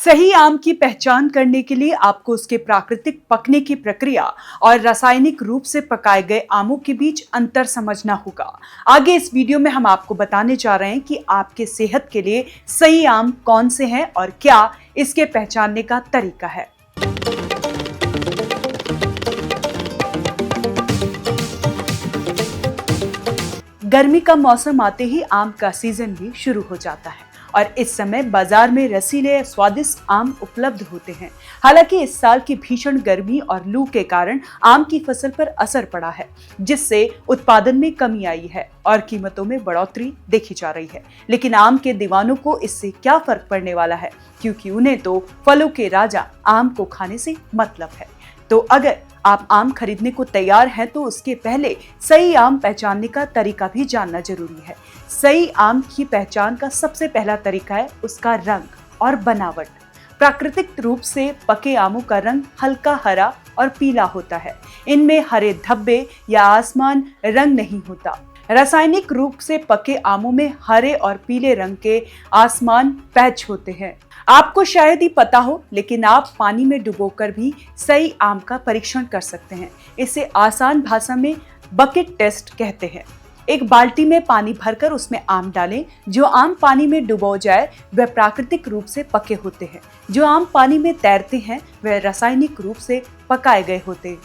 सही आम की पहचान करने के लिए आपको उसके प्राकृतिक पकने की प्रक्रिया और रासायनिक रूप से पकाए गए आमों के बीच अंतर समझना होगा। आगे इस वीडियो में हम आपको बताने जा रहे हैं कि आपके सेहत के लिए सही आम कौन से हैं और क्या इसके पहचानने का तरीका है। गर्मी का मौसम आते ही आम का सीजन भी शुरू हो जाता है और इस समय बाजार में रसीले स्वादिष्ट आम उपलब्ध होते हैं। हालांकि इस साल की भीषण गर्मी और लू के कारण आम की फसल पर असर पड़ा है, जिससे उत्पादन में कमी आई है और कीमतों में बढ़ोतरी देखी जा रही है। लेकिन आम के दीवानों को इससे क्या फर्क पड़ने वाला है, क्योंकि उन्हें तो फलों के राजा आम को खाने से मतलब है। तो अगर आप आम खरीदने को तैयार हैं तो उसके पहले सही आम पहचानने का तरीका भी जानना जरूरी है। सही आम की पहचान का सबसे पहला तरीका है उसका रंग और बनावट। प्राकृतिक रूप से पके आमों का रंग हल्का हरा और पीला होता है। इनमें हरे धब्बे या आसमान रंग नहीं होता। रासायनिक रूप से पके आमों में हरे और पीले रंग के आसमान पैच होते हैं। आपको शायद ही पता हो, लेकिन आप पानी में डुबोकर भी सही आम का परीक्षण कर सकते हैं। इसे आसान भाषा में बकेट टेस्ट कहते हैं। एक बाल्टी में पानी भरकर उसमें आम डालें। जो आम पानी में डुबो जाए वह प्राकृतिक रूप से पके होते हैं। जो आम पानी में तैरते हैं वह रासायनिक रूप से पकाए गए होते हैं।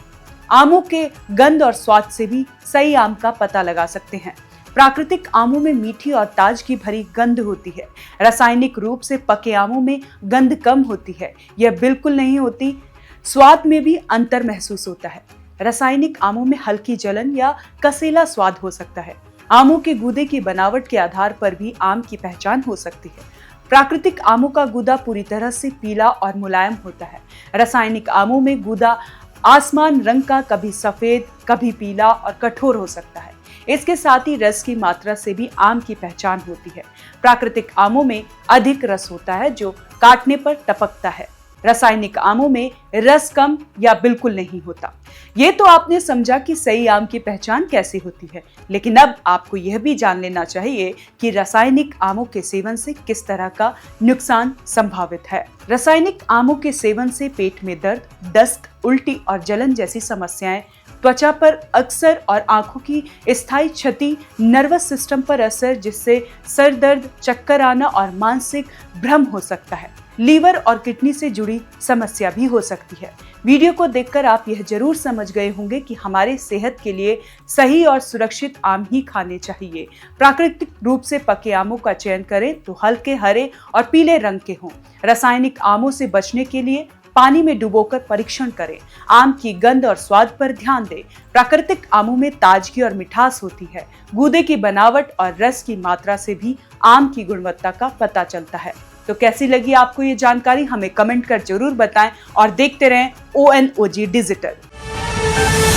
आमों के गंध और स्वाद से भी सही आम का पता लगा सकते हैं। प्राकृतिक आमों में मीठी और ताजगी भरी गंध होती है। रासायनिक रूप से पके आमों में गंध कम होती है, यह बिल्कुल नहीं होती। स्वाद में भी अंतर महसूस होता है। रासायनिक आमों में हल्की जलन या कसेला स्वाद हो सकता है। आमों के गूदे की बनावट के आधार पर भी आम की पहचान हो सकती है। प्राकृतिक आमों का गूदा पूरी तरह से पीला और मुलायम होता है। रासायनिक आमों में गूदा आसमान रंग का, कभी सफेद, कभी पीला और कठोर हो सकता है। इसके साथ ही रस की मात्रा से भी आम की पहचान होती है। प्राकृतिक आमों में अधिक रस होता है जो काटने पर टपकता है। रासायनिक आमों में रस कम या बिल्कुल नहीं होता। ये तो आपने समझा कि सही आम की पहचान कैसे होती है, लेकिन अब आपको यह भी जान लेना चाहिए कि रासायनिक आमों के सेवन से किस तरह का नुकसान संभावित है। रासायनिक आमों के सेवन से पेट में दर्द, दस्त, उल्टी और जलन जैसी समस्याएं, त्वचा पर अक्सर और आंखों की स्थायी क्षति, नर्वस सिस्टम पर असर जिससे सर दर्द, चक्कर आना और मानसिक भ्रम हो सकता है। लीवर और किडनी से जुड़ी समस्या भी हो सकती है। वीडियो को देखकर आप यह जरूर समझ गए होंगे कि हमारे सेहत के लिए सही और सुरक्षित आम ही खाने चाहिए। प्राकृतिक रूप से पके आमों का चयन करें तो हल्के हरे और पीले रंग के हों। रासायनिक आमों से बचने के लिए पानी में डुबोकर परीक्षण करें। आम की गंध और स्वाद पर ध्यान दें। प्राकृतिक आमों में ताजगी और मिठास होती है। गूदे की बनावट और रस की मात्रा से भी आम की गुणवत्ता का पता चलता है। तो कैसी लगी आपको ये जानकारी, हमें कमेंट कर जरूर बताएं और देखते रहें ONOG डिजिटल।